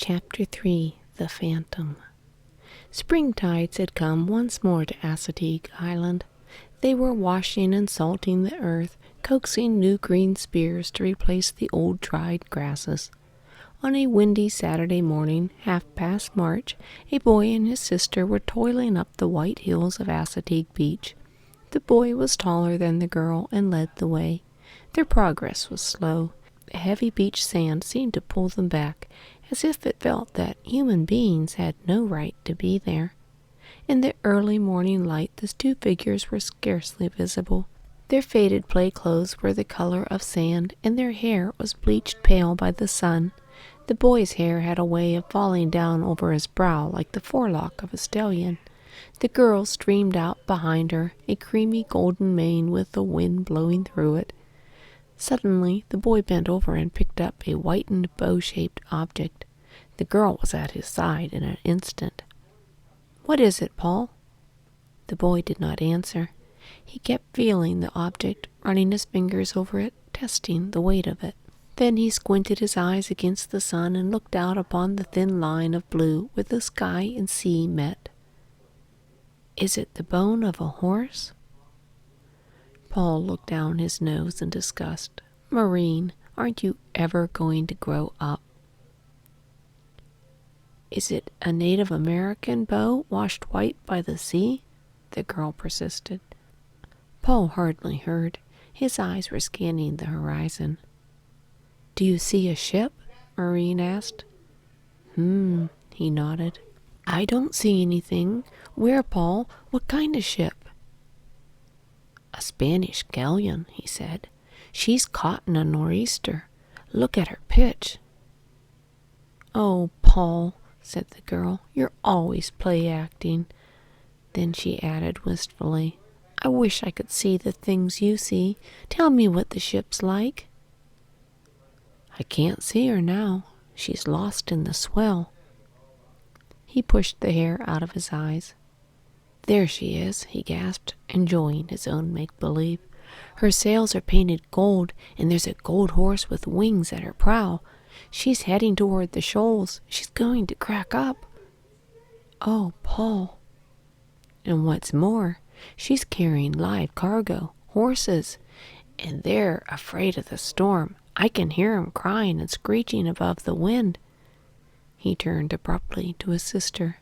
Chapter 3 The Phantom. Spring tides had come once more to Chincoteague Island. They were washing and salting the earth, coaxing new green spears to replace the old dried grasses. On a windy Saturday morning, half-past March, a boy and his sister were toiling up the white hills of Chincoteague Beach. The boy was taller than the girl and led the way. Their progress was slow. The heavy beach sand seemed to pull them back, as if it felt that human beings had no right to be there. In the early morning light, the two figures were scarcely visible. Their faded play clothes were the color of sand, and their hair was bleached pale by the sun. The boy's hair had a way of falling down over his brow like the forelock of a stallion. The girl streamed out behind her, a creamy golden mane with the wind blowing through it. Suddenly, the boy bent over and picked up a whitened bow-shaped object. The girl was at his side in an instant. "What is it, Paul?" The boy did not answer. He kept feeling the object, running his fingers over it, testing the weight of it. Then he squinted his eyes against the sun and looked out upon the thin line of blue where the sky and sea met. "Is it the bone of a horse?" Paul looked down his nose in disgust. "Maureen, aren't you ever going to grow up?" "Is it a Native American bow washed white by the sea?" the girl persisted. Paul hardly heard. His eyes were scanning the horizon. "Do you see a ship?" Maureen asked. He nodded. "I don't see anything. Where, Paul? What kind of ship?" "A Spanish galleon," he said. "She's caught in a nor'easter. Look at her pitch." "Oh, Paul," said the girl, "you're always play-acting." Then she added wistfully, "I wish I could see the things you see. Tell me what the ship's like." "I can't see her now. She's lost in the swell." He pushed the hair out of his eyes. "There she is," he gasped, enjoying his own make-believe. "Her sails are painted gold, and there's a gold horse with wings at her prow. She's heading toward the shoals. She's going to crack up." "Oh, Paul." "And what's more, she's carrying live cargo, horses, and they're afraid of the storm. I can hear 'em crying and screeching above the wind." He turned abruptly to his sister.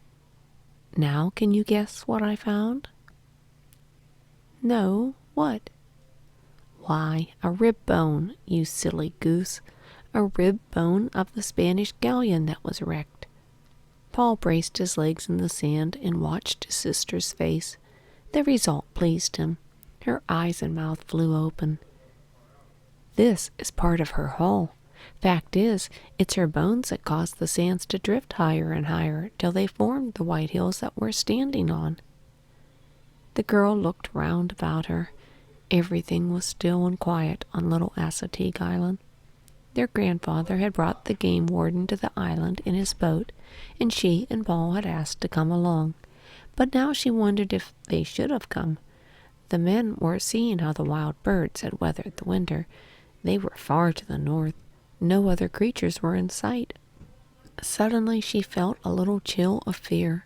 "Now can you guess what I found?" "No, what?" "Why, a rib bone, you silly goose. A rib bone of the Spanish galleon that was wrecked." Paul braced his legs in the sand and watched his sister's face. The result pleased him. Her eyes and mouth flew open. "This is part of her hull. Fact is, it's her bones that caused the sands to drift higher and higher till they formed the white hills that we're standing on." The girl looked round about her. Everything was still and quiet on little Chincoteague Island. Their grandfather had brought the game warden to the island in his boat, and she and Paul had asked to come along. But now she wondered if they should have come. The men were seeing how the wild birds had weathered the winter. They were far to the north. No other creatures were in sight. Suddenly she felt a little chill of fear.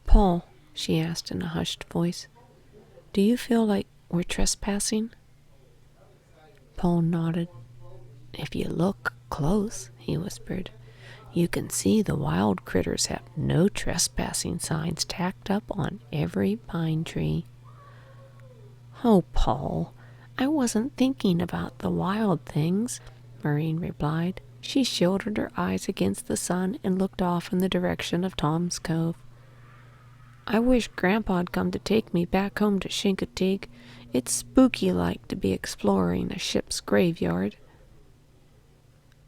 "Paul," she asked in a hushed voice, "do you feel like we're trespassing?" Paul nodded. "If you look close," he whispered, "you can see the wild critters have no trespassing signs tacked up on every pine tree." "Oh, Paul, I wasn't thinking about the wild things," Maureen replied. She shielded her eyes against the sun and looked off in the direction of Tom's Cove. "I wish Grandpa'd come to take me back home to Chincoteague. It's spooky-like to be exploring a ship's graveyard."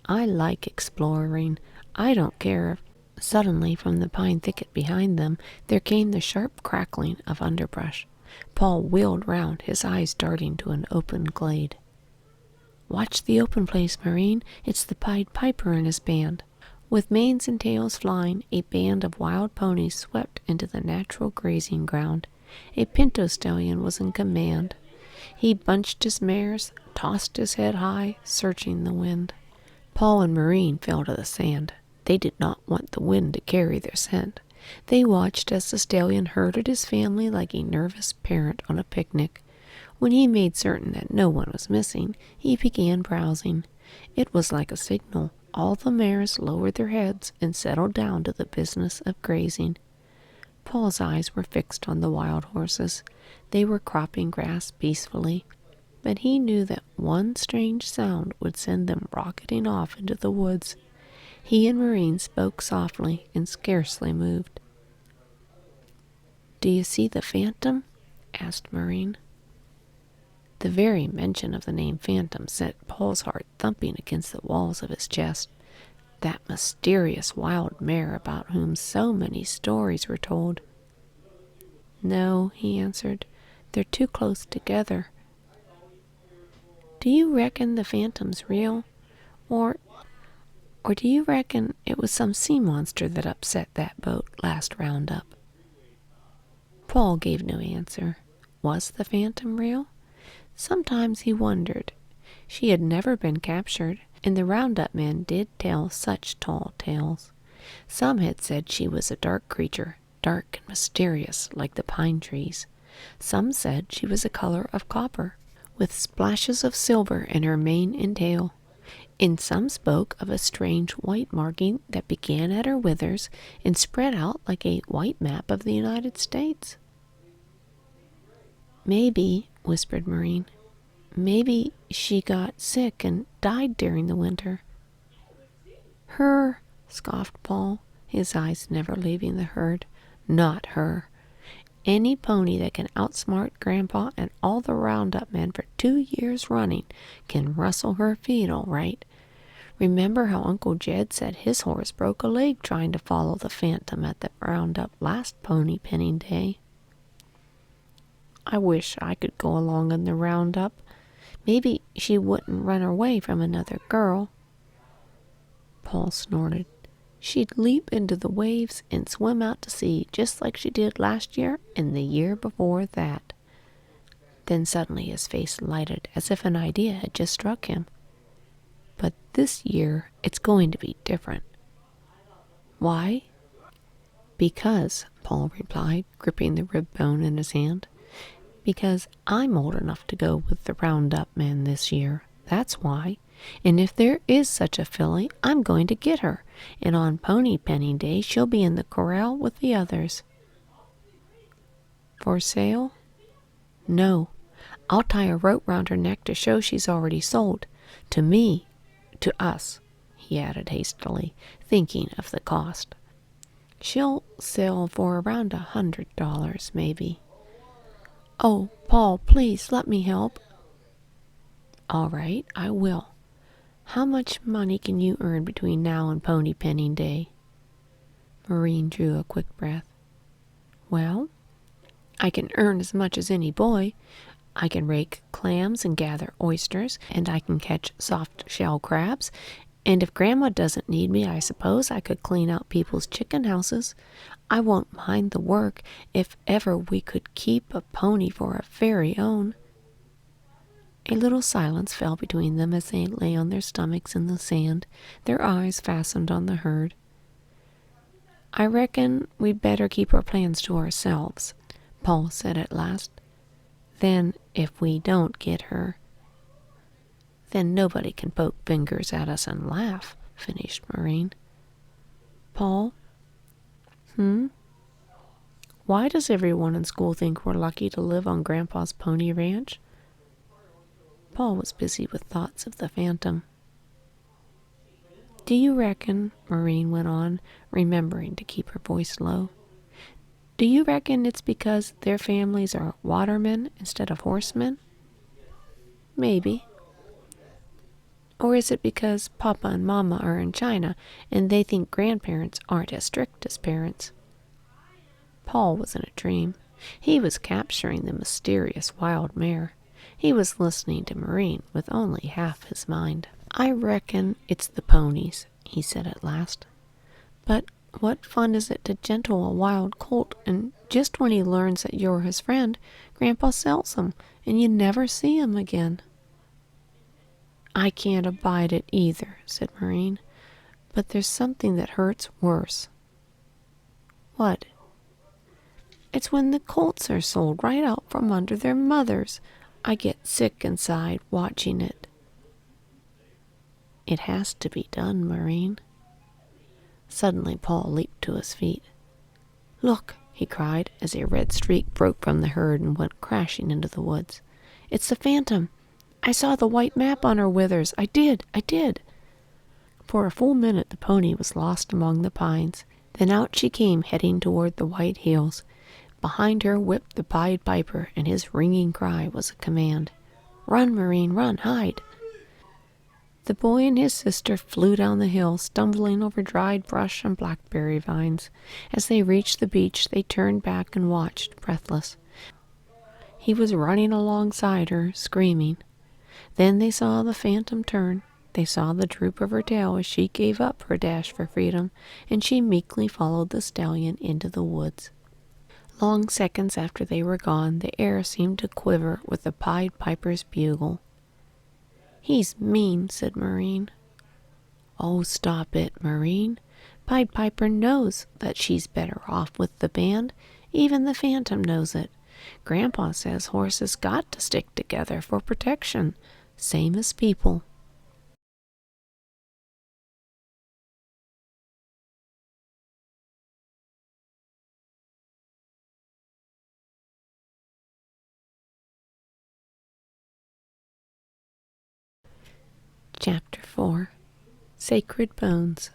"I like exploring. I don't care if—" Suddenly, from the pine thicket behind them, there came the sharp crackling of underbrush. Paul wheeled round, his eyes darting to an open glade. "Watch the open place, Maureen. It's the Pied Piper and his band." With manes and tails flying, a band of wild ponies swept into the natural grazing ground. A pinto stallion was in command. He bunched his mares, tossed his head high, searching the wind. Paul and Maureen fell to the sand. They did not want the wind to carry their scent. They watched as the stallion herded his family like a nervous parent on a picnic. When he made certain that no one was missing, he began browsing. It was like a signal. All the mares lowered their heads and settled down to the business of grazing. Paul's eyes were fixed on the wild horses. They were cropping grass peacefully, but he knew that one strange sound would send them rocketing off into the woods. He and Maureen spoke softly and scarcely moved. "Do you see the phantom?" asked Maureen. The very mention of the name Phantom set Paul's heart thumping against the walls of his chest. That mysterious wild mare about whom so many stories were told. "No," he answered. "They're too close together." "Do you reckon the phantom's real? Or do you reckon it was some sea monster that upset that boat last roundup?" Paul gave no answer. Was the phantom real? Sometimes he wondered. She had never been captured, and the roundup men did tell such tall tales. Some had said she was a dark creature, dark and mysterious like the pine trees. Some said she was the color of copper, with splashes of silver in her mane and tail. And some spoke of a strange white marking that began at her withers and spread out like a white map of the United States. "Maybe," whispered Maureen, "maybe she got sick and died during the winter." "Her," scoffed Paul, his eyes never leaving the herd. "Not her. Any pony that can outsmart Grandpa and all the roundup men for 2 years running can rustle her feet all right. Remember how Uncle Jed said his horse broke a leg trying to follow the phantom at the roundup last pony penning day? I wish I could go along in the roundup. Maybe she wouldn't run away from another girl." Paul snorted. "She'd leap into the waves and swim out to sea just like she did last year and the year before that." Then suddenly his face lighted as if an idea had just struck him. "But this year it's going to be different." "Why?" "Because," Paul replied, gripping the rib bone in his hand, "because I'm old enough to go with the roundup men this year. That's why. And if there is such a filly, I'm going to get her, and on pony penning day she'll be in the corral with the others." "For sale?" "No. I'll tie a rope round her neck to show she's already sold. To me. To us," he added hastily, thinking of the cost. "She'll sell for around $100, maybe." "Oh, Paul, please let me help." "All right, I will. How much money can you earn between now and pony penning day?" Maureen drew a quick breath. "Well, I can earn as much as any boy. I can rake clams and gather oysters, and I can catch soft-shell crabs, and if Grandma doesn't need me, I suppose I could clean out people's chicken houses. I won't mind the work if ever we could keep a pony for our very own." A little silence fell between them as they lay on their stomachs in the sand, their eyes fastened on the herd. "I reckon we'd better keep our plans to ourselves," Paul said at last. "Then, if we don't get her, then nobody can poke fingers at us and laugh," finished Maureen. "Paul?" "Why does everyone in school think we're lucky to live on Grandpa's pony ranch?" Paul was busy with thoughts of the phantom. "Do you reckon," Maureen went on, remembering to keep her voice low, "do you reckon it's because their families are watermen instead of horsemen?" "Maybe." "Or is it because Papa and Mama are in China and they think grandparents aren't as strict as parents?" Paul was in a dream. He was capturing the mysterious wild mare. He was listening to Maureen with only half his mind. "I reckon it's the ponies," he said at last. "But what fun is it to gentle a wild colt, and just when he learns that you're his friend, Grandpa sells him, and you never see him again?" "I can't abide it either," said Maureen. But there's something that hurts worse. What? It's when the colts are sold right out from under their mothers. I get sick inside watching it. It has to be done, Maureen. Suddenly Paul leaped to his feet. Look, he cried, as a red streak broke from the herd and went crashing into the woods. It's the phantom. I saw the white map on her withers. I did. For a full minute the pony was lost among the pines. Then out she came, heading toward the white hills. Behind her whipped the Pied Piper, and his ringing cry was a command. Run, Maureen, run, hide. The boy and his sister flew down the hill, stumbling over dried brush and blackberry vines. As they reached the beach, they turned back and watched, breathless. He was running alongside her, screaming. Then they saw the phantom turn. They saw the droop of her tail as she gave up her dash for freedom, and she meekly followed the stallion into the woods. Long seconds after they were gone, the air seemed to quiver with the Pied Piper's bugle. He's mean, said Maureen. Oh, stop it, Maureen. Pied Piper knows that she's better off with the band. Even the phantom knows it. Grandpa says horses got to stick together for protection, same as people. Chapter 4. Sacred Bones.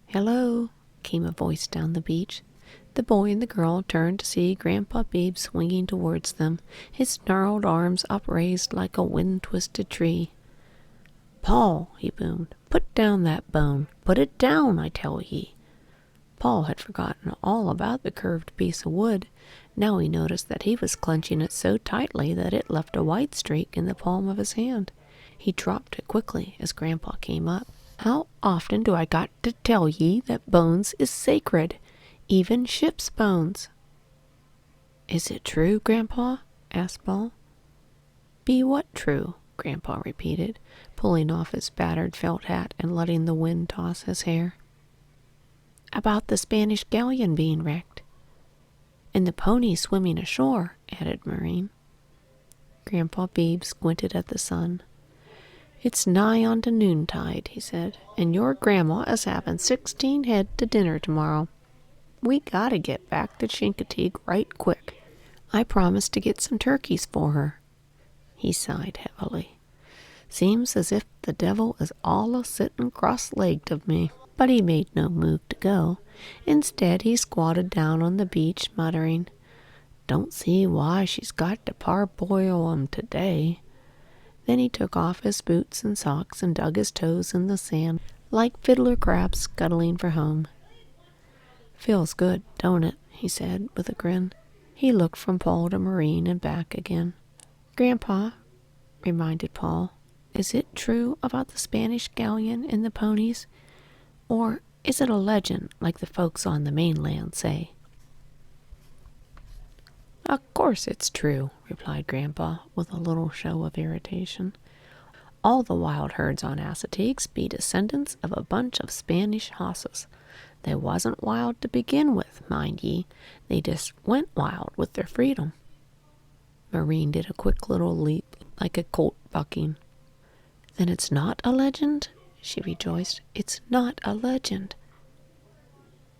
Hello, came a voice down the beach. The boy and the girl turned to see Grandpa Beebe swinging towards them, his gnarled arms upraised like a wind-twisted tree. Paul, he boomed, put down that bone. Put it down, I tell ye. Paul had forgotten all about the curved piece of wood. Now he noticed that he was clenching it so tightly that it left a white streak in the palm of his hand. He dropped it quickly as Grandpa came up. How often do I got to tell ye that bones is sacred, even ship's bones? Is it true, Grandpa? Asked Paul. Be what true? Grandpa repeated, pulling off his battered felt hat and letting the wind toss his hair. About the Spanish galleon being wrecked. And the pony swimming ashore, added Maureen. Grandpa Beebe squinted at the sun. It's nigh on to noontide, he said, and your grandma is having 16 head to dinner tomorrow. We gotta get back to Chincoteague right quick. I promised to get some turkeys for her. He sighed heavily. Seems as if the devil is all a-sittin' cross-legged of me. But he made no move to go. Instead, he squatted down on the beach, muttering, Don't see why she's got to parboil 'em today. Then he took off his boots and socks and dug his toes in the sand, like fiddler crabs scuttling for home. Feels good, don't it? He said, with a grin. He looked from Paul to Maureen and back again. Grandpa, reminded Paul, is it true about the Spanish galleon and the ponies? Or is it a legend like the folks on the mainland say? Of course it's true, replied Grandpa, with a little show of irritation. All the wild herds on Chincoteague be descendants of a bunch of Spanish hosses. They wasn't wild to begin with, mind ye. They just went wild with their freedom. Maureen did a quick little leap, like a colt bucking. Then it's not a legend? She rejoiced. It's not a legend.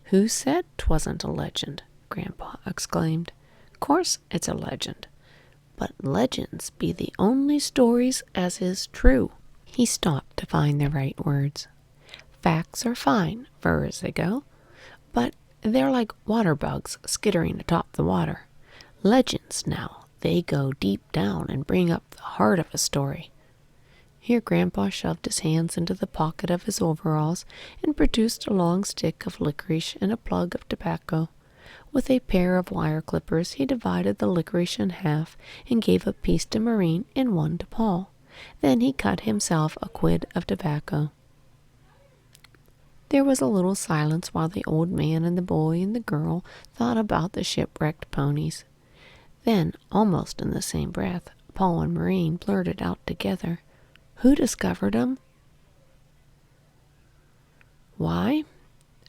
Who said 'twasn't a legend? Grandpa exclaimed. Course it's a legend, but legends be the only stories as is true. He stopped to find the right words. Facts are fine, fur as they go, but they're like water bugs skittering atop the water. Legends, now, they go deep down and bring up the heart of a story. Here Grandpa shoved his hands into the pocket of his overalls and produced a long stick of licorice and a plug of tobacco. With a pair of wire clippers, he divided the licorice in half and gave a piece to Maureen and one to Paul. Then he cut himself a quid of tobacco. There was a little silence while the old man and the boy and the girl thought about the shipwrecked ponies. Then, almost in the same breath, Paul and Maureen blurted out together, Who discovered 'em? Why,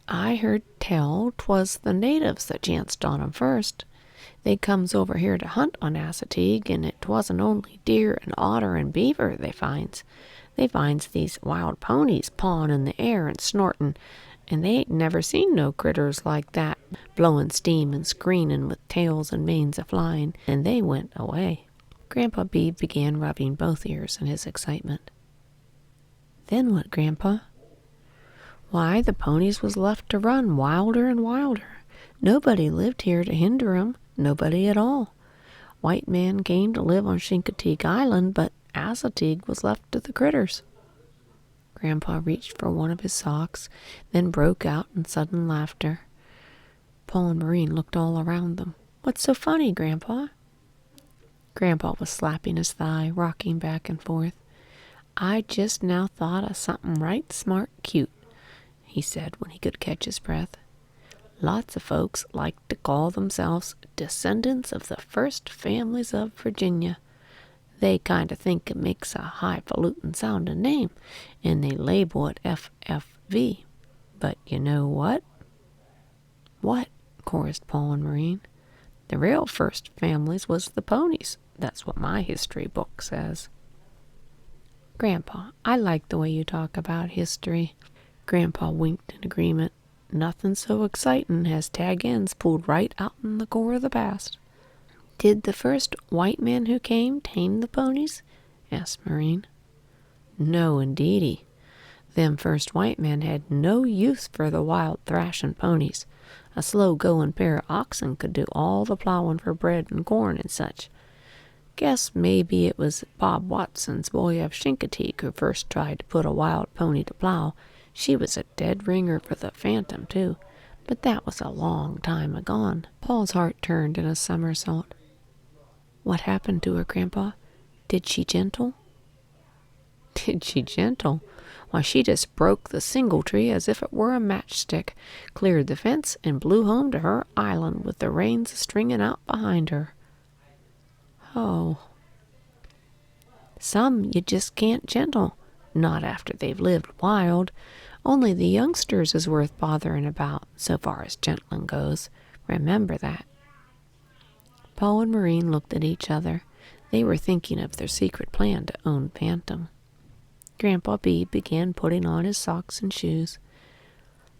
I heard tell 'twas the natives that chanced on 'em first. They comes over here to hunt on Chincoteague, and it wasn't only deer and otter and beaver they finds. They finds these wild ponies pawing in the air and snorting, and they ain't never seen no critters like that, blowing steam and screaming with tails and manes a-flying, and they went away. Grandpa Beebe began rubbing both ears in his excitement. Then what, Grandpa? Why, the ponies was left to run wilder and wilder. Nobody lived here to hinder 'em, nobody at all. White man came to live on Chincoteague Island, but Chincoteague was left to the critters. Grandpa reached for one of his socks, then broke out in sudden laughter. Paul and Maureen looked all around them. What's so funny, Grandpa? Grandpa was slapping his thigh, rocking back and forth. I just now thought of something right smart cute, he said when he could catch his breath. Lots of folks like to call themselves descendants of the first families of Virginia. They kind of think it makes a highfalutin sounding name, and they label it FFV. But you know what? What? Chorused Paul and Maureen. The real first families was the ponies. That's what my history book says. Grandpa, I like the way you talk about history. Grandpa winked in agreement. Nothing so exciting as tag ends pulled right out in the core of the past. Did the first white man who came tame the ponies? Asked Maureen. No, indeedy. Them first white men had no use for the wild thrashing ponies. A slow-going pair of oxen could do all the plowing for bread and corn and such. Guess maybe it was Bob Watson's boy of Chincoteague who first tried to put a wild pony to plow. She was a dead ringer for the Phantom, too, but that was a long time agone. Paul's heart turned in a somersault. What happened to her, Grandpa? Did she gentle? Did she gentle? Why, she just broke the single tree as if it were a matchstick, cleared the fence, and blew home to her island with the reins stringing out behind her. Oh. Some you just can't gentle, not after they've lived wild. Only the youngsters is worth bothering about, so far as gentling goes. Remember that. Paul and Maureen looked at each other. They were thinking of their secret plan to own Phantom. Grandpa Beebe began putting on his socks and shoes.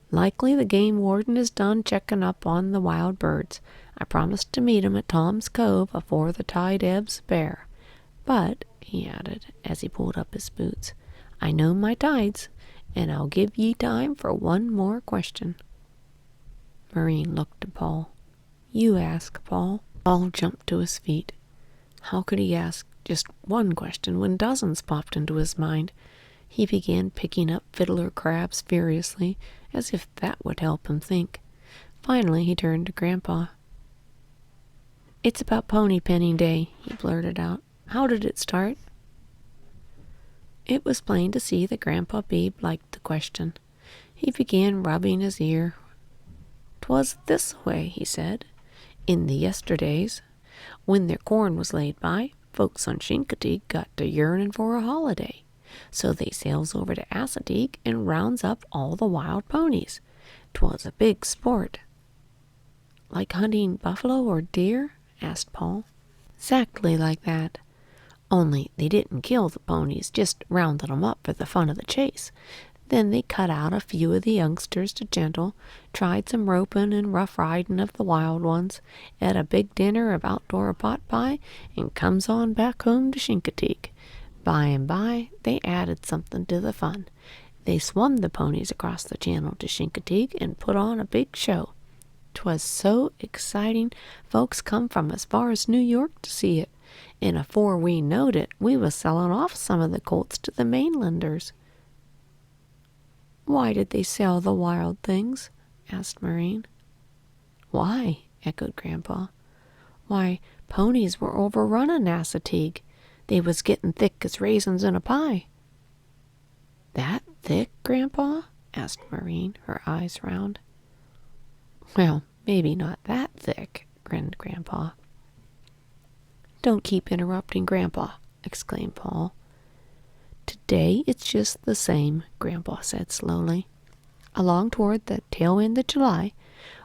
Likely the game warden is done checking up on the wild birds. I promised to meet him at Tom's Cove afore the tide ebbs bare. But, he added, as he pulled up his boots, I know my tides, and I'll give ye time for one more question. Maureen looked at Paul. You ask, Paul. Paul jumped to his feet. How could he ask just one question when dozens popped into his mind? He began picking up fiddler crabs furiously, as if that would help him think. Finally he turned to Grandpa. It's about pony penning day, he blurted out. How did it start? It was plain to see that Grandpa Beebe liked the question. He began rubbing his ear. 'Twas this way, he said. In the yesterdays, when their corn was laid by, folks on Chincoteague got to yearning for a holiday. So they sails over to Chincoteague and rounds up all the wild ponies. 'Twas a big sport. Like hunting buffalo or deer? Asked Paul. Exactly like that. Only they didn't kill the ponies, just rounded 'em up for the fun of the chase. Then they cut out a few of the youngsters to gentle, tried some roping and rough riding of the wild ones, ate a big dinner of outdoor pot pie, and comes on back home to Chincoteague. By and by, they added something to the fun. They swum the ponies across the channel to Chincoteague and put on a big show. 'Twas so exciting, folks come from as far as New York to see it, and afore we knowed it, we was selling off some of the colts to the mainlanders. Why did they sell the wild things? Asked Maureen. Why? Echoed Grandpa. Why, ponies were overrunning Chincoteague. They was getting thick as raisins in a pie. That thick, Grandpa? Asked Maureen, her eyes round. Well, maybe not that thick, grinned Grandpa. Don't keep interrupting Grandpa, exclaimed Paul. Today it's just the same, Grandpa said slowly. along toward the tail end of July,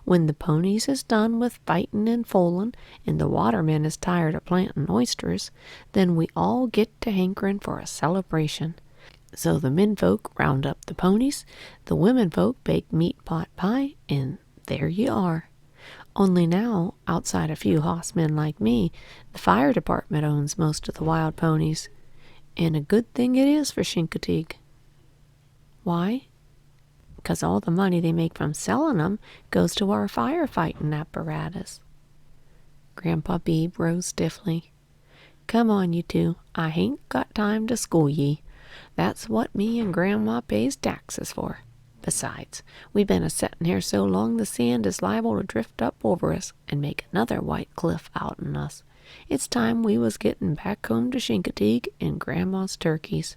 when the ponies is done with fightin' and foalin', and the watermen is tired of plantin' oysters, then we all get to hankerin' for a celebration. So the men folk round up the ponies, the women folk bake meat pot pie, and there you are. Only now, outside a few hoss-men like me, the fire department owns most of the wild ponies, and a good thing it is for Chincoteague. Why? 'Cause all the money they make from selling 'em goes to our firefighting apparatus. Grandpa Beebe rose stiffly. Come on, you two. I hain't got time to school ye. That's what me and Grandma pays taxes for. Besides, we been a-settin' here so long the sand is liable to drift up over us and make another white cliff out'n us. It's time we was gettin' back home to Chincoteague and Grandma's turkeys.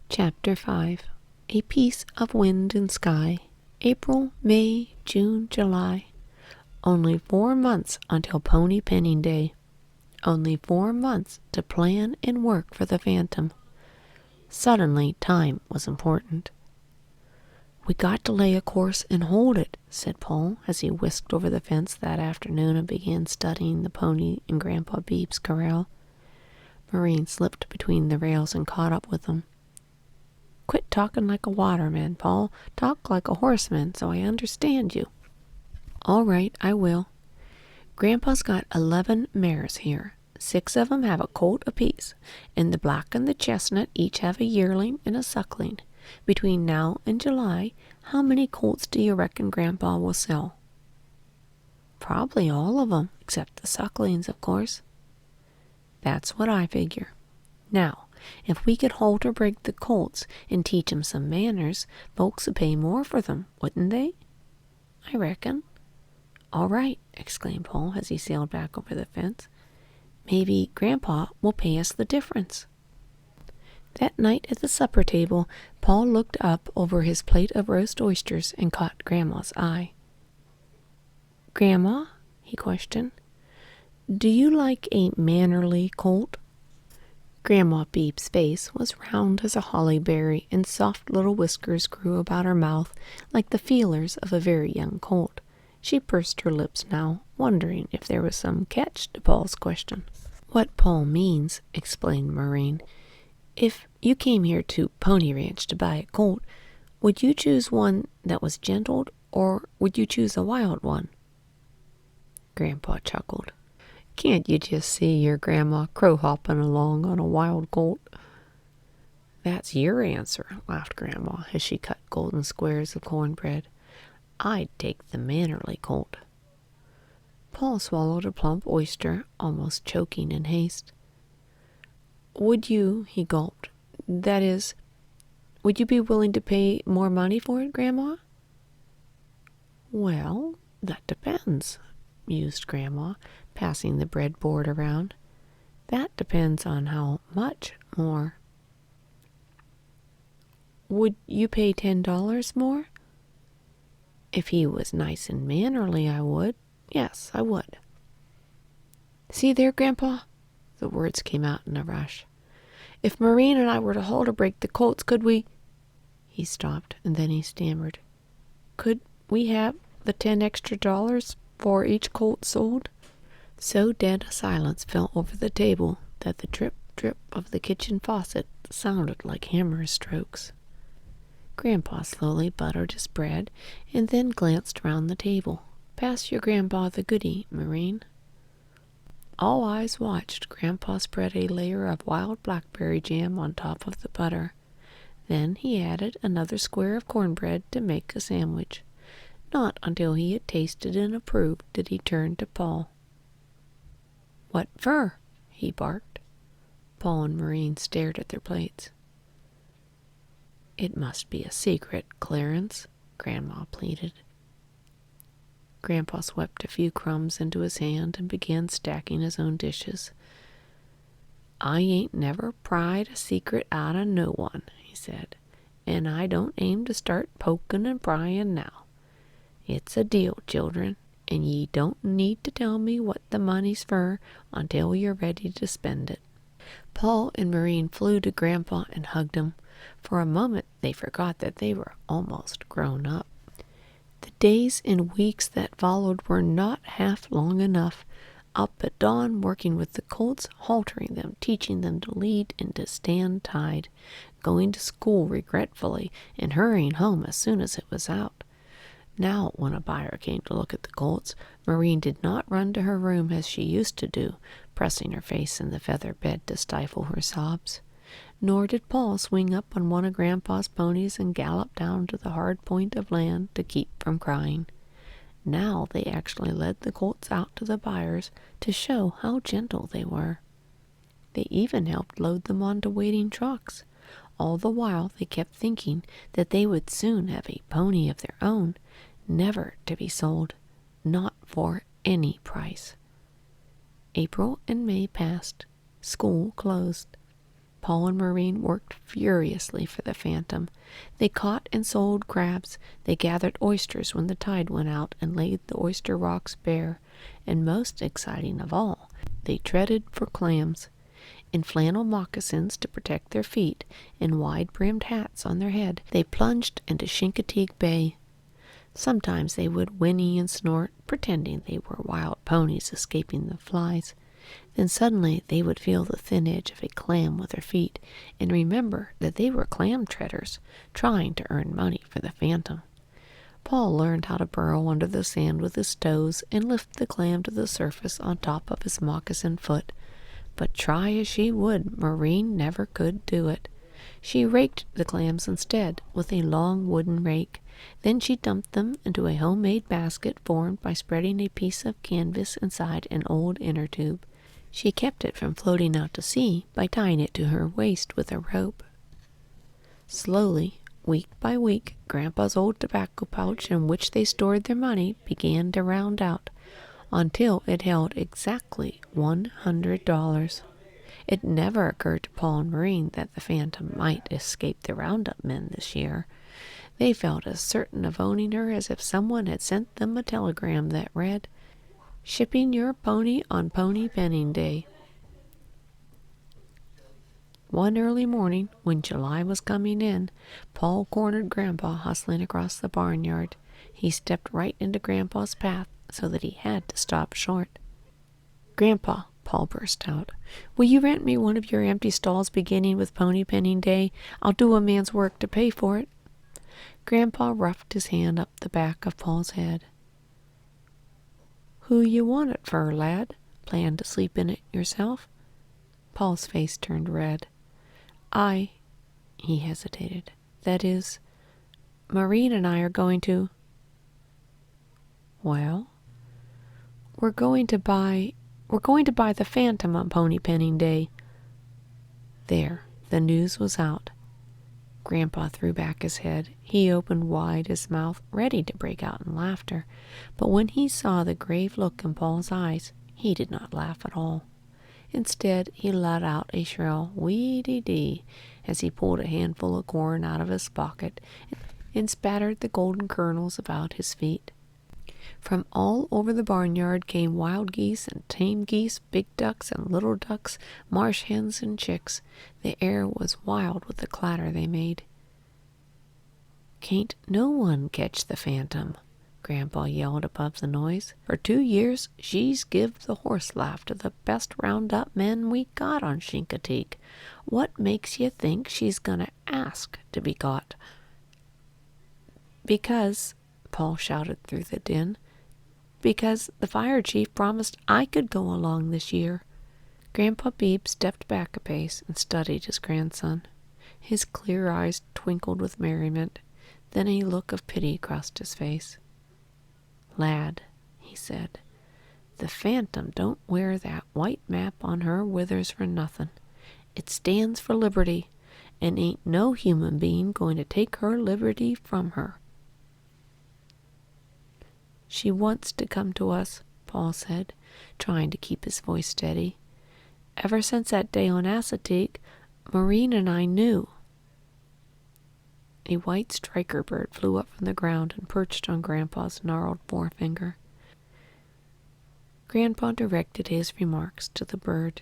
Chapter 5. A Piece of Wind and Sky. April, May, June, July. Only 4 months until Pony Penning Day. Only 4 months to plan and work for the Phantom. Suddenly, time was important. We got to lay a course and hold it, said Paul, as he whisked over the fence that afternoon and began studying the pony in Grandpa Beebe's corral. Maureen slipped between the rails and caught up with him. Quit talking like a waterman, Paul. Talk like a horseman, so I understand you. All right, I will. Grandpa's got 11 mares here. 6 of 'em have a colt apiece, and the black and the chestnut each have a yearling and a suckling. Between now and July, how many colts do you reckon Grandpa will sell? Probably all of 'em, except the sucklings, of course. That's what I figure. Now, if we could hold or break the colts and teach 'em some manners, folks would pay more for them, wouldn't they? I reckon. All right, exclaimed Paul as he sailed back over the fence. Maybe Grandpa will pay us the difference. That night at the supper table, Paul looked up over his plate of roast oysters and caught Grandma's eye. Grandma, he questioned, do you like a mannerly colt? Grandma Beebe's face was round as a holly berry, and soft little whiskers grew about her mouth like the feelers of a very young colt. She pursed her lips now, wondering if there was some catch to Paul's question. What Paul means, explained Maureen, if you came here to Pony Ranch to buy a colt, would you choose one that was gentled, or would you choose a wild one? Grandpa chuckled. Can't you just see your grandma crow-hopping along on a wild colt? That's your answer, laughed Grandma as she cut golden squares of cornbread. I'd take the mannerly colt. Paul swallowed a plump oyster, almost choking in haste. Would you, he gulped, that is, would you be willing to pay more money for it, Grandma? Well, that depends, mused Grandma, passing the breadboard around. That depends on how much more. Would you pay $10 more? If he was nice and mannerly, I would. Yes, I would. See there, Grandpa? The words came out in a rush. If Maureen and I were to hold or break the colts, could we... He stopped, and then he stammered. Could we have the $10 extra for each colt sold? So dead a silence fell over the table that the drip, drip of the kitchen faucet sounded like hammer strokes. Grandpa slowly buttered his bread and then glanced round the table. Pass your Grandpa the goody, Maureen. All eyes watched Grandpa spread a layer of wild blackberry jam on top of the butter. Then he added another square of cornbread to make a sandwich. Not until he had tasted and approved did he turn to Paul. What for? He barked. Paul and Maureen stared at their plates. It must be a secret, Clarence, Grandma pleaded. Grandpa swept a few crumbs into his hand and began stacking his own dishes. I ain't never pried a secret out of no one, he said, and I don't aim to start pokin' and pryin' now. It's a deal, children, and ye don't need to tell me what the money's fur until you're ready to spend it." Paul and Maureen flew to Grandpa and hugged him. For a moment they forgot that they were almost grown up. The days and weeks that followed were not half long enough. Up at dawn, working with the colts, haltering them, teaching them to lead and to stand tied, going to school regretfully, and hurrying home as soon as it was out. Now, when a buyer came to look at the colts, Maureen did not run to her room as she used to do, pressing her face in the feather bed to stifle her sobs. Nor did Paul swing up on one of Grandpa's ponies and gallop down to the hard point of land to keep from crying. Now they actually led the colts out to the buyers to show how gentle they were. They even helped load them onto waiting trucks. All the while they kept thinking that they would soon have a pony of their own, never to be sold, not for any price. April and May passed. School closed. Paul and Maureen worked furiously for the Phantom. They caught and sold crabs. They gathered oysters when the tide went out and laid the oyster rocks bare. And most exciting of all, they treaded for clams. In flannel moccasins to protect their feet and wide-brimmed hats on their head, they plunged into Chincoteague Bay. Sometimes they would whinny and snort, pretending they were wild ponies escaping the flies. Then suddenly they would feel the thin edge of a clam with their feet and remember that they were clam treaders, trying to earn money for the Phantom. Paul learned how to burrow under the sand with his toes and lift the clam to the surface on top of his moccasin foot. But try as she would, Maureen never could do it. She raked the clams instead with a long wooden rake. Then she dumped them into a homemade basket formed by spreading a piece of canvas inside an old inner tube. She kept it from floating out to sea by tying it to her waist with a rope. Slowly, week by week, Grandpa's old tobacco pouch in which they stored their money began to round out, until it held exactly $100. It never occurred to Paul and Maureen that the Phantom might escape the roundup men this year. They felt as certain of owning her as if someone had sent them a telegram that read, "Shipping your pony on Pony Penning Day." One early morning, when July was coming in, Paul cornered Grandpa hustling across the barnyard. He stepped right into Grandpa's path so that he had to stop short. "Grandpa," Paul burst out, "will you rent me one of your empty stalls beginning with Pony Penning Day? I'll do a man's work to pay for it." Grandpa roughed his hand up the back of Paul's head. "Who you want it for, lad? Plan to sleep in it yourself?" Paul's face turned red. He hesitated. "That is, Maureen and I are going to—" "Well?" We're going to buy the Phantom on Pony Penning Day." There, the news was out. Grandpa threw back his head. He opened wide his mouth, ready to break out in laughter. But when he saw the grave look in Paul's eyes, he did not laugh at all. Instead, he let out a shrill wee-dee-dee as he pulled a handful of corn out of his pocket and spattered the golden kernels about his feet. From all over the barnyard came wild geese and tame geese, big ducks and little ducks, marsh hens and chicks. The air was wild with the clatter they made. "Can't no one catch the Phantom?" Grandpa yelled above the noise. "For 2 years she's give the horse laugh to the best round-up men we got on Chincoteague. What makes you think she's gonna ask to be caught?" "Because," Paul shouted through the din, "because the fire chief promised I could go along this year." Grandpa Beebe stepped back a pace and studied his grandson. His clear eyes twinkled with merriment. Then a look of pity crossed his face. "Lad," he said, "the Phantom don't wear that white map on her withers for nothing. It stands for liberty, and ain't no human being going to take her liberty from her." "She wants to come to us," Paul said, trying to keep his voice steady. "Ever since that day on Assateague, Maureen and I knew." a white striker bird flew up from the ground and perched on Grandpa's gnarled forefinger. Grandpa directed his remarks to the bird.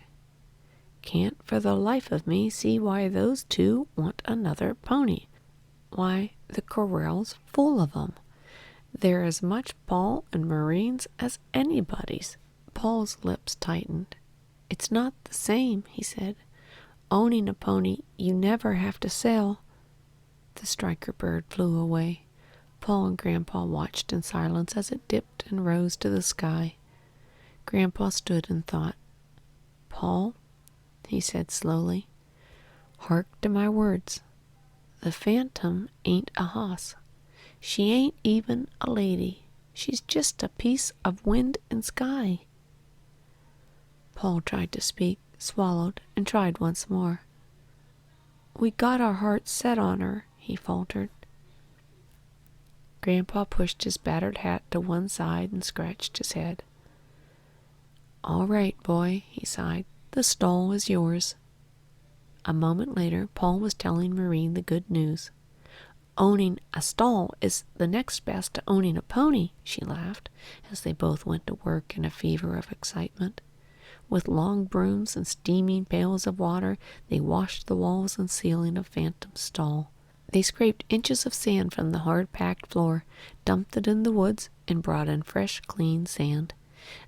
"Can't for the life of me see why those two want another pony. Why, the corral's full of 'em. They're as much Paul and Marine's as anybody's." Paul's lips tightened. "It's not the same," he said. "Owning a pony you never have to sell." The striker bird flew away. Paul and Grandpa watched in silence as it dipped and rose to the sky. Grandpa stood and thought. "Paul," he said slowly, "hark to my words. The Phantom ain't a hoss. She ain't even a lady. She's just a piece of wind and sky." Paul tried to speak, swallowed, and tried once more. "We got our hearts set on her," he faltered. Grandpa pushed his battered hat to one side and scratched his head. "All right, boy," he sighed. "The stall is yours." A moment later, Paul was telling Marine the good news. "Owning a stall is the next best to owning a pony," she laughed, as they both went to work in a fever of excitement. With long brooms and steaming pails of water, they washed the walls and ceiling of Phantom's stall. They scraped inches of sand from the hard-packed floor, dumped it in the woods, and brought in fresh, clean sand.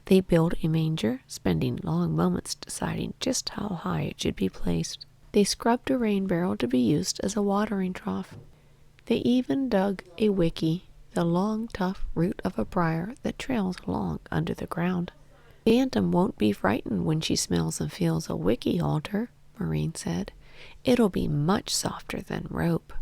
They built a manger, spending long moments deciding just how high it should be placed. They scrubbed a rain barrel to be used as a watering trough. They even dug a wicky, the long, tough root of a briar that trails along under the ground. "Phantom won't be frightened when she smells and feels a wicky halter," Marine said. "It'll be much softer than rope."